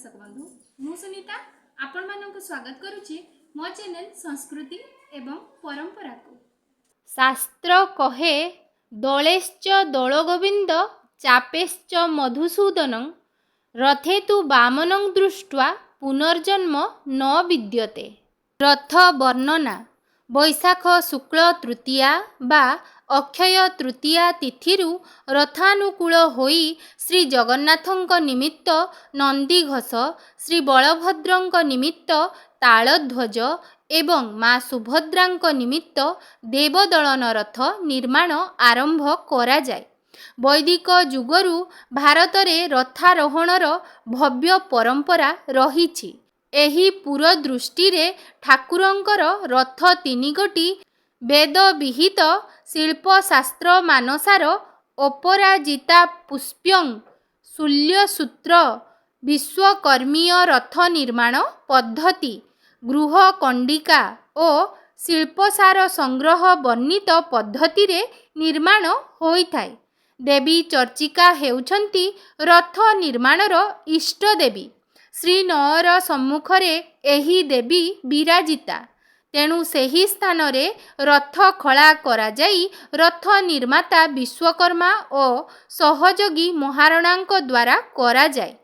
दर्शक बंधु मु सुनीता आपण मानक स्वागत करुछि मो चैनल संस्कृति एवं परंपरा को। शास्त्र कहे दलेश्च दलगोविंद चापेश्च मधुसूदनं रथे तु वामनं दृष्ट्वा पुनर्जन्म न विद्यते। रथ वर्णना वैशाख शुक्ल तृतीया बा अक्षय तृतीया तिथिरु रथानुकूल होई श्री जगन्नाथंक निमित्त नंदीघोष, श्री बलभद्रंक निमित्त तालध्वज एवं माँ सुभद्रांक निमित्त देवदलन रथ निर्माण आरंभ करा जाए। वैदिक जुगरु भारत रे रथारोहणर भव्य परंपरा रहिछि। एही पुरदृष्टि रे ठाकुरंकर रथ तीनि गोटी वेद विहित शिल्पशास्त्र मानसार अपराजिता पुष्प्यं शूल्यसूत्र विश्वकर्मीय रथ निर्माण पद्धति गृह कंडिका और शिल्पसार संग्रह वर्णित पद्धति रे निर्माण होइथाय। देवी चर्चिका हेउछंती रथ निर्माणर इष्ट देवी। श्रीनगर सम्मुखरे एही देवी विराजिता। तेणु सेही स्थान रे रथ खड़ा करा जाई रथ निर्माता विश्वकर्मा और सहयोगी महारणांक द्वारा करा जाए।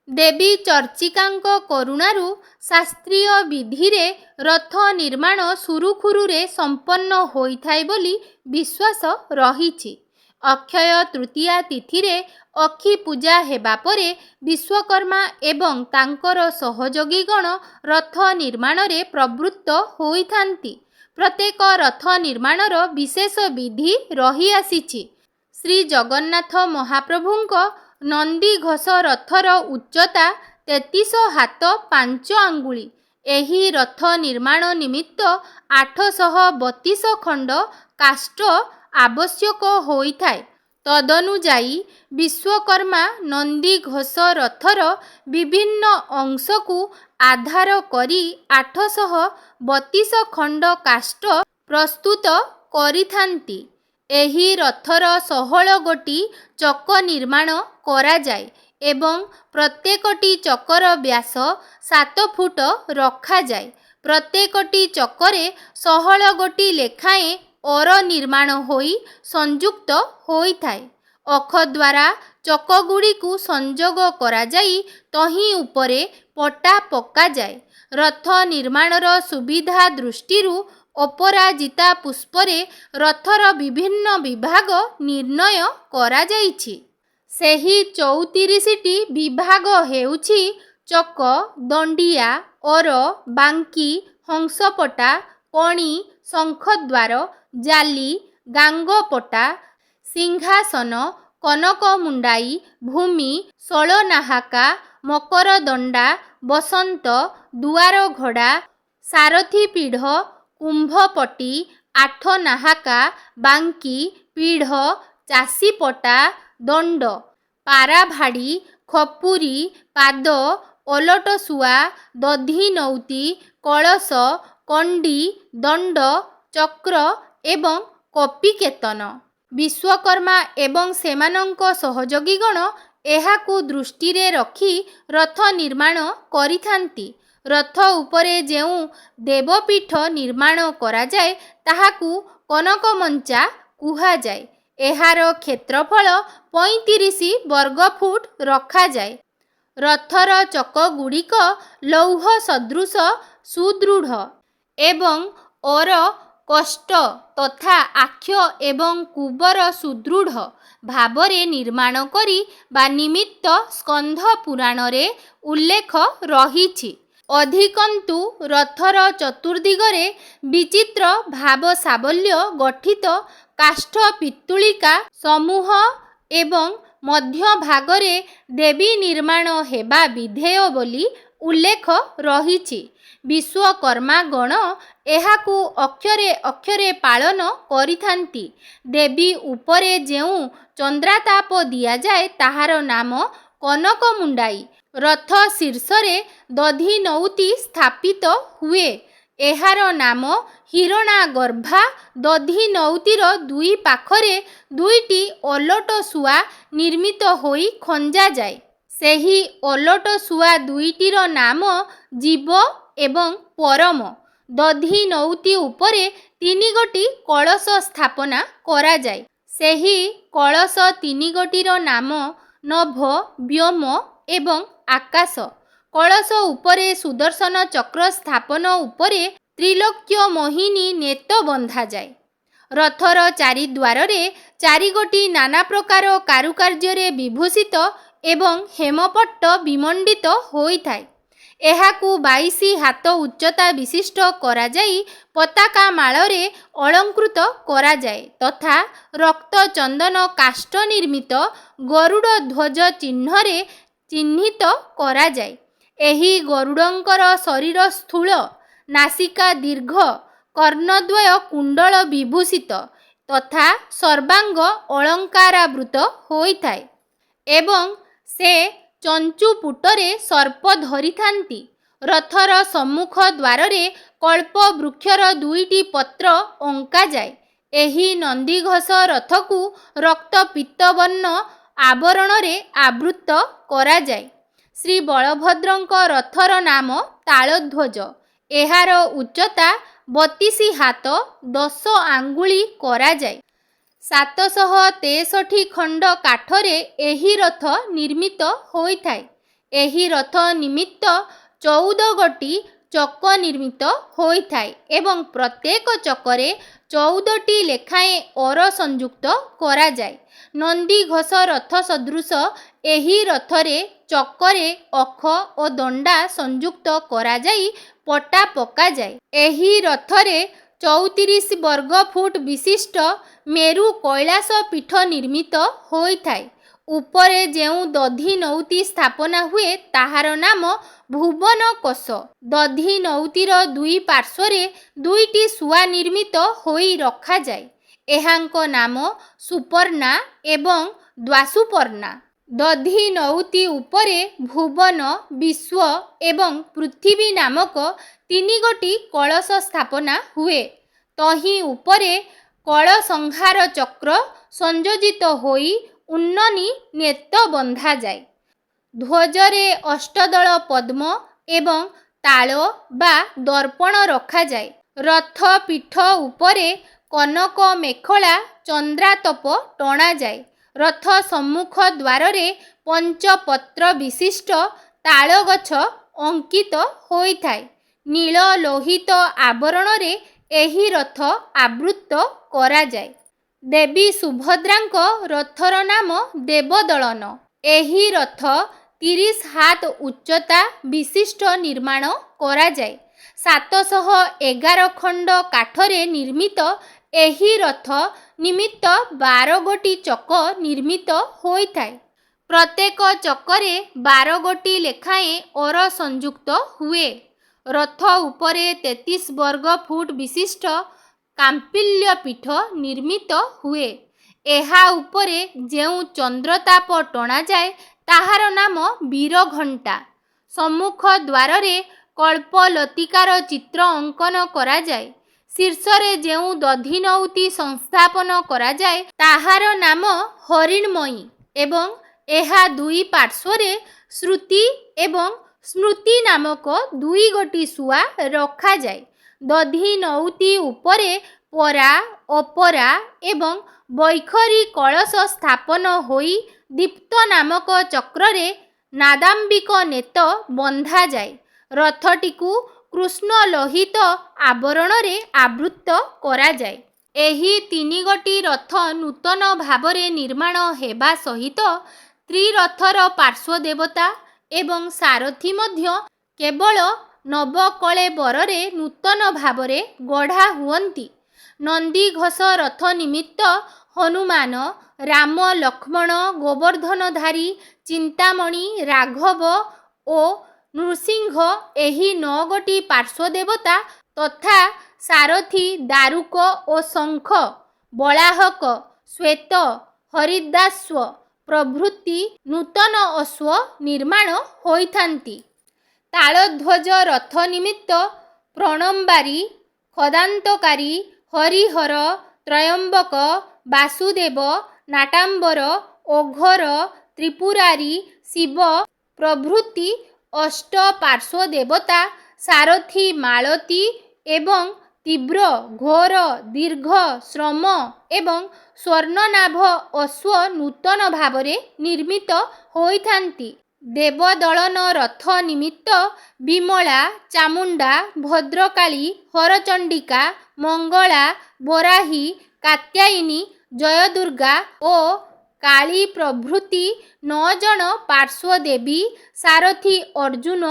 देवी चर्चिकांक करुणारु शास्त्रीय विधि रे रथ निर्माण सुरुखुरु रे संपन्न होइथाय बोली विश्वास रहिछि। अक्षय तृतीया तिथि रे अक्षी पूजा हेबा परे विश्वकर्मा एवं तांकर सहयोगी गण रथ निर्माण रे प्रवृत्त होइथांती। प्रत्येक रथ निर्माणर विशेष विधि रही आसीछि। श्री जगन्नाथ महाप्रभुंक नंदीघोष रथर उच्चता 33 हाथ 5 आंगुली। एही रथ निर्माण निमित्त 832 खंड काष्ठ आवश्यक होइथाय। तदनुजाई विश्वकर्मा नंदीघोष रथर विभिन्न अंश को आधार करी 832 खंड काष्ठ प्रस्तुत करिथांती। एही रथर 16 गोटी चक निर्माण करा जाए एवं प्रत्येकटी चकर व्यास 7 फुट रखा जाए। प्रत्येकटी चकरे 16 गोटी लेखाएं और निर्माण होई संयुक्त होइथाय। अख द्वारा चकगुड़ी को संजोग करा जाई तही उपरे पटा पक्का जाए। रथ निर्माणर सुविधा दृष्टिरु अपराजिता पुष्परे रथर विभिन्न विभाग निर्णय करा जाइछि। सेही 34टी विभाग हेउछि चक, दंडिया, और, बांकी, हंसपटा, कणी, शंखद्वार, जाली, गांगपटा, सिंहासन, कनकमुंडाई, भूमि, षोलनाहाका, मकरदंडा, बसंत, दुआर घोड़ा, सारथी पीढ़, कुंभपटी, 8 नाहाका, बांकी, पीढ़, चासीपटा, दंड, पाराभाड़ी, खपुरी, पाद, ओलटसुआ, दधिनौती, कलश, कंडी, दंड, चक्र एवं कपिकेतन। विश्वकर्मा एवं सेमानंक सहयोगीगण एहाकु दृष्टि रे रखी रथ निर्माण करिथांती। रथ उपरे जेउ देवपीठ निर्माण करा जाए ताहाकु कनकमंचा कुहा जाए। एहार क्षेत्रफल 35 वर्गफुट रखा जाए। रथर चक गुड़िक लौह सदृश सुदृढ़ एवं और कष्ट तथा आक्ष एवं कुबर सुदृढ़ भावरे निर्माण करी बा निमित्त स्कंध पुराण रे उल्लेख रहिछि। अधिकंतु रथर चतुर्दिगरे विचित्र भाव साबल्य गठित काष्ठ पितुलिका समूह एवं मध्य भागरे देवी निर्माण हेबा विधेय बोली उल्लेख रहिछि। विश्वकर्मा गण एहाकु अक्षरे अक्षरे पालन करिथांती। देवी उपरे जेउ चंद्राताप दिया जाए ताहार नाम कनकमुंडाई। रथ शीर्षरे दधिनौती स्थापित हुए। एहार नाम हिरणागर्भा। दधिनौतीर दुई पाखरे दुईटी ओलट शुआ निर्मित होई खंजा जाए। ସେହି ଓଲଟ ଶୁଆ ଦୁଇଟିର ନାମ ଜୀବ ଏବଂ ପରମ। ଦଧିନଉତି ଉପରେ 3 ଗୋଟି କଳସ ସ୍ଥାପନା କରାଯାଏ। ସେହି କଳସ 3 ଗୋଟିର ନାମ ନଭ, ବ୍ୟୋମ ଏବଂ ଆକାଶ। କଳସ ଉପରେ ସୁଦର୍ଶନ ଚକ୍ର ସ୍ଥାପନ ଉପରେ ତ୍ରିଲୋକ୍ୟ ମୋହିନୀ ନେତ ବନ୍ଧାଯାଏ। ରଥର ଚାରିଦ୍ୱାରରେ 4 ଗୋଟି ନାନା ପ୍ରକାର କାରୁକାର୍ଯ୍ୟରେ ବିଭୂଷିତ ଏବଂ ହେମପଟ୍ଟ ବିମଣ୍ଡିତ ହୋଇଥାଏ। ଏହାକୁ 22 ହାତ ଉଚ୍ଚତା ବିଶିଷ୍ଟ କରାଯାଇ ପତାକା ମାଳରେ ଅଳଙ୍କୃତ କରାଯାଏ ତଥା ରକ୍ତ ଚନ୍ଦନ କାଷ୍ଠ ନିର୍ମିତ ଗରୁଡ଼ ଧ୍ୱଜ ଚିହ୍ନରେ ଚିହ୍ନିତ କରାଯାଏ। ଏହି ଗରୁଡ଼ଙ୍କର ଶରୀର ସ୍ଥୂଳ, ନାସିକା ଦୀର୍ଘ, କର୍ଣ୍ଣଦ୍ୱୟ କୁଣ୍ଡଳ ବିଭୂଷିତ ତଥା ସର୍ବାଙ୍ଗ ଅଳଙ୍କାରାବୃତ ହୋଇଥାଏ ଏବଂ ସେ ଚଞ୍ଚୁପୁଟରେ ସର୍ପ ଧରିଥାନ୍ତି। ରଥର ସମ୍ମୁଖ ଦ୍ୱାରରେ କଳ୍ପ ବୃକ୍ଷର 2ଟି ପତ୍ର ଅଙ୍କାଯାଏ। ଏହି ନନ୍ଦିଘୋଷ ରଥକୁ ରକ୍ତ ପୀତବର୍ଣ୍ଣ ଆବରଣରେ ଆବୃତ କରାଯାଏ। ଶ୍ରୀ ବଳଭଦ୍ରଙ୍କ ରଥର ନାମ ତାଳଧ୍ୱଜ। ଏହାର ଉଚ୍ଚତା 32 ହାତ 10 ଆଙ୍ଗୁଳି କରାଯାଏ। 763 ଖଣ୍ଡ କାଠରେ ଏହି ରଥ ନିର୍ମିତ ହୋଇଥାଏ। ଏହି ରଥ ନିମିତ୍ତ 14 ଗୋଟି ଚକ ନିର୍ମିତ ହୋଇଥାଏ ଏବଂ ପ୍ରତ୍ୟେକ ଚକରେ 14ଟି ଲେଖାଏଁ ଅର ସଂଯୁକ୍ତ କରାଯାଏ। ନନ୍ଦିଘୋଷ ରଥ ସଦୃଶ ଏହି ରଥରେ ଚକରେ ଅଖ ଓ ଦଣ୍ଡା ସଂଯୁକ୍ତ କରାଯାଇ ପଟା ପକାଯାଏ। ଏହି ରଥରେ 34 ବର୍ଗ ଫୁଟ ବିଶିଷ୍ଟ ମେରୁ କୈଳାସ ପୀଠ ନିର୍ମିତ ହୋଇଥାଏ। ଉପରେ ଯେଉଁ ଦଧିନଉତି ସ୍ଥାପନା ହୁଏ ତାହାର ନାମ ଭୁବନ କୋଷ। ଦଧିନଉତିର 2 ପାର୍ଶ୍ୱରେ 2ଟି ଶୁଆ ନିର୍ମିତ ହୋଇ ରଖାଯାଏ। ଏହାଙ୍କ ନାମ ସୁପର୍ଣ୍ଣା ଏବଂ ଦ୍ୱାସୁପର୍ଣ୍ଣା। ଦଧିନଉତି ଉପରେ ଭୁବନ, ବିଶ୍ୱ ଏବଂ ପୃଥିବୀ ନାମକ 3 ଗୋଟି କଳସ ସ୍ଥାପନା ହୁଏ। ତହିଁ ଉପରେ କଳସଂହାର ଚକ୍ର ସଂଯୋଜିତ ହୋଇ ଉନ୍ନନି ନେତ ବନ୍ଧାଯାଏ। ଧ୍ୱଜରେ ଅଷ୍ଟଦଳ ପଦ୍ମ ଏବଂ ତାଳ ବା ଦର୍ପଣ ରଖାଯାଏ। ରଥ ପୀଠ ଉପରେ କନକ ମେଖଳା ଚନ୍ଦ୍ରାତପ ଟଣାଯାଏ। ରଥ ସମ୍ମୁଖ ଦ୍ୱାରରେ ପଞ୍ଚପତ୍ର ବିଶିଷ୍ଟ ତାଳଗଛ ଅଙ୍କିତ ହୋଇଥାଏ। ନୀଳ ଲୋହିତ ଆବରଣରେ ଏହି ରଥ ଆବୃତ କରାଯାଏ। ଦେବୀ ସୁଭଦ୍ରାଙ୍କ ରଥର ନାମ ଦେବଦଳନ। ଏହି ରଥ 30 ହାତ ଉଚ୍ଚତା ବିଶିଷ୍ଟ ନିର୍ମାଣ କରାଯାଏ। 711 ଖଣ୍ଡ କାଠରେ ନିର୍ମିତ ଏହି ରଥ ନିମିତ୍ତ 12 ଗୋଟି ଚକ ନିର୍ମିତ ହୋଇଥାଏ। ପ୍ରତ୍ୟେକ ଚକରେ 12 ଗୋଟି ଲେଖାଏଁ ଅର ସଂଯୁକ୍ତ ହୁଏ। ରଥ ଉପରେ 33 ବର୍ଗ ଫୁଟ ବିଶିଷ୍ଟ କାମ୍ପିଲ୍ୟ ପୀଠ ନିର୍ମିତ ହୁଏ। ଏହା ଉପରେ ଯେଉଁ ଚନ୍ଦ୍ରତାପ ଟଣାଯାଏ ତାହାର ନାମ ବୀରଘଣ୍ଟା। ସମ୍ମୁଖ ଦ୍ୱାରରେ କଳ୍ପଲତିକାର ଚିତ୍ର ଅଙ୍କନ କରାଯାଏ। ଶୀର୍ଷରେ ଯେଉଁ ଦଧିନଉତି ସଂସ୍ଥାପନ କରାଯାଏ ତାହାର ନାମ ହରିଣ୍ମୟୀ ଏବଂ ଏହା 2 ପାର୍ଶ୍ୱରେ ଶ୍ରୁତି ଏବଂ ସ୍ମୃତି ନାମକ 2 ଗୋଟି ଶୁଆ ରଖାଯାଏ। ଦଧିନଉତି ଉପରେ ପରା, ଅପରା ଏବଂ ବୈଖରୀ କଳସ ସ୍ଥାପନ ହୋଇ ଦୀପ୍ତ ନାମକ ଚକ୍ରରେ ନାଦାମ୍ବିକ ନେତ ବନ୍ଧାଯାଏ। ରଥଟିକୁ କୃଷ୍ଣ ଲୋହିତ ଆବରଣରେ ଆବୃତ କରାଯାଏ। ଏହି 3 ଗୋଟି ରଥ ନୂତନ ଭାବରେ ନିର୍ମାଣ ହେବା ସହିତ ତ୍ରିରଥର ପାର୍ଶ୍ୱଦେବତା ଏବଂ ସାରଥୀ ମଧ୍ୟ କେବଳ ନବକଳେବରରେ ନୂତନ ଭାବରେ ଗଢ଼ା ହୁଅନ୍ତି। ନନ୍ଦିଘୋଷ ରଥ ନିମିତ୍ତ ହନୁମାନ, ରାମ, ଲକ୍ଷ୍ମଣ, ଗୋବର୍ଦ୍ଧନଧାରୀ, ଚିନ୍ତାମଣି, ରାଘବ ଓ ନୃସିଂହ ଏହି 9 ଗୋଟି ପାର୍ଶ୍ୱଦେବତା ତଥା ସାରଥୀ, ଦାରୁକ ଓ ଶଙ୍ଖ, ବଳାହକ, ଶ୍ୱେତ, ହରିଦାଶ୍ୱ ପ୍ରଭୃତି ନୂତନ ଅଶ୍ୱ ନିର୍ମାଣ ହୋଇଥାନ୍ତି। ତାଳଧ୍ୱଜ ରଥ ନିମିତ୍ତ ପ୍ରଣମ୍ବାରୀ, ଖଦାନ୍ତକାରୀ, ହରିହର, ତ୍ରୟମ୍ବକ, ବାସୁଦେବ, ନାଟାମ୍ବର, ଓଘର, ତ୍ରିପୁରାରୀ ଶିବ ପ୍ରଭୃତି ଅଷ୍ଟ ପାର୍ଶ୍ୱ ଦେବତା ସାରଥୀ ମାଳତୀ ଏବଂ ତୀବ୍ର ଘୋର ଦୀର୍ଘ ଶ୍ରମ ଏବଂ ସ୍ୱର୍ଣ୍ଣନାଭ ଅଶ୍ୱ ନୂତନ ଭାବରେ ନିର୍ମିତ ହୋଇଥାନ୍ତି। ଦେବଦଳନ ରଥ ନିମିତ୍ତ ବିମଳା, ଚାମୁଣ୍ଡା, ଭଦ୍ରକାଳୀ, ହରଚଣ୍ଡିକା, ମଙ୍ଗଳା, ବରାହୀ, କାତ୍ୟାୟନୀ, ଜୟଦୁର୍ଗା ଓ କାଳୀ ପ୍ରଭୃତି 9 ଜଣ ପାର୍ଶ୍ୱଦେବୀ, ସାରଥୀ ଅର୍ଜୁନ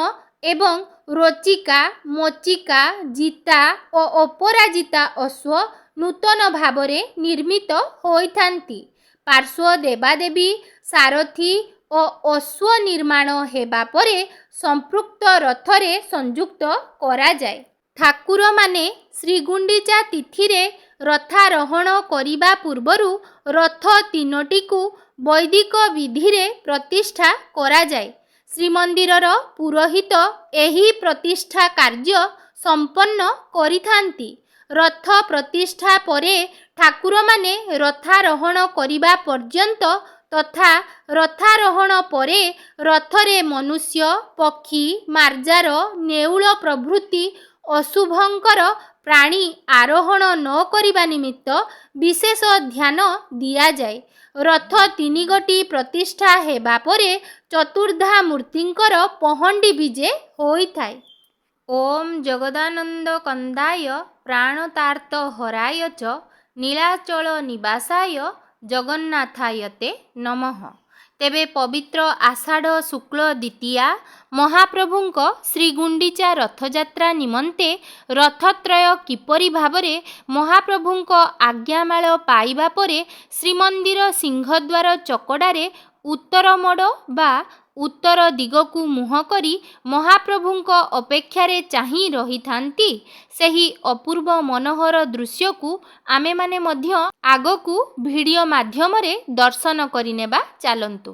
ଏବଂ ରୋଚିକା, ମୋଚିକା, ଜିତା ଓ ଅପରାଜିତା ଅଶ୍ୱ ନୂତନ ଭାବରେ ନିର୍ମିତ ହୋଇଥାନ୍ତି। ପାର୍ଶ୍ୱ ଦେବାଦେବୀ, ସାରଥୀ ଓ ଅଶ୍ୱ ନିର୍ମାଣ ହେବା ପରେ ସମ୍ପୃକ୍ତ ରଥରେ ସଂଯୁକ୍ତ କରାଯାଏ। ଠାକୁରମାନେ ଶ୍ରୀଗୁଣ୍ଡିଚା ତିଥିରେ ରଥାରୋହଣ କରିବା ପୂର୍ବରୁ ରଥ ତିନୋଟିକୁ ବୈଦିକ ବିଧିରେ ପ୍ରତିଷ୍ଠା କରାଯାଏ। ଶ୍ରୀମନ୍ଦିରର ପୁରୋହିତ ଏହି ପ୍ରତିଷ୍ଠା କାର୍ଯ୍ୟ ସମ୍ପନ୍ନ କରିଥାନ୍ତି। ରଥ ପ୍ରତିଷ୍ଠା ପରେ ଠାକୁରମାନେ ରଥାରୋହଣ କରିବା ପର୍ଯ୍ୟନ୍ତ ତଥା ରଥାରୋହଣ ପରେ ରଥରେ ମନୁଷ୍ୟ, ପକ୍ଷୀ, ମାର୍ଜାର, ନେଉଳ ପ୍ରଭୃତି ଅଶୁଭଙ୍କର ପ୍ରାଣୀ ଆରୋହଣ ନ କରିବା ନିମିତ୍ତ ବିଶେଷ ଧ୍ୟାନ ଦିଆଯାଏ। ରଥ 3 ଗୋଟି ପ୍ରତିଷ୍ଠା ହେବା ପରେ ଚତୁର୍ଦ୍ଧା ମୂର୍ତ୍ତିଙ୍କର ପହଣ୍ଡି ବିଜେ ହୋଇଥାଏ। ଓಂ ଜଗଦାନନ୍ଦ କନ୍ଦାୟ ପ୍ରାଣତାର୍ତ ହରାୟ ଚ ନୀଳାଚଳ ନିବାସାୟ ଜଗନ୍ନାଥାୟ ତେ ନମଃ। ତେବେ ପବିତ୍ର ଆଷାଢ଼ ଶୁକ୍ଳ ଦ୍ୱିତୀୟା ମହାପ୍ରଭୁଙ୍କ ଶ୍ରୀଗୁଣ୍ଡିଚା ରଥଯାତ୍ରା ନିମନ୍ତେ ରଥତ୍ରୟ କିପରି ଭାବରେ ମହାପ୍ରଭୁଙ୍କ ଆଜ୍ଞାମାଳ ପାଇବା ପରେ ଶ୍ରୀମନ୍ଦିର ସିଂହଦ୍ୱାର ଚକଡ଼ାରେ ଉତ୍ତର ମୋଡ଼ ବା ଉତ୍ତର ଦିଗକୁ ମୁହଁ କରି ମହାପ୍ରଭୁଙ୍କ ଅପେକ୍ଷାରେ ଚାହିଁ ରହିଥାନ୍ତି, ସେହି ଅପୂର୍ବ ମନୋହର ଦୃଶ୍ୟକୁ ଆମେମାନେ ମଧ୍ୟ ଆଗକୁ ଭିଡ଼ିଓ ମାଧ୍ୟମରେ ଦର୍ଶନ କରିନେବା। ଚାଲନ୍ତୁ।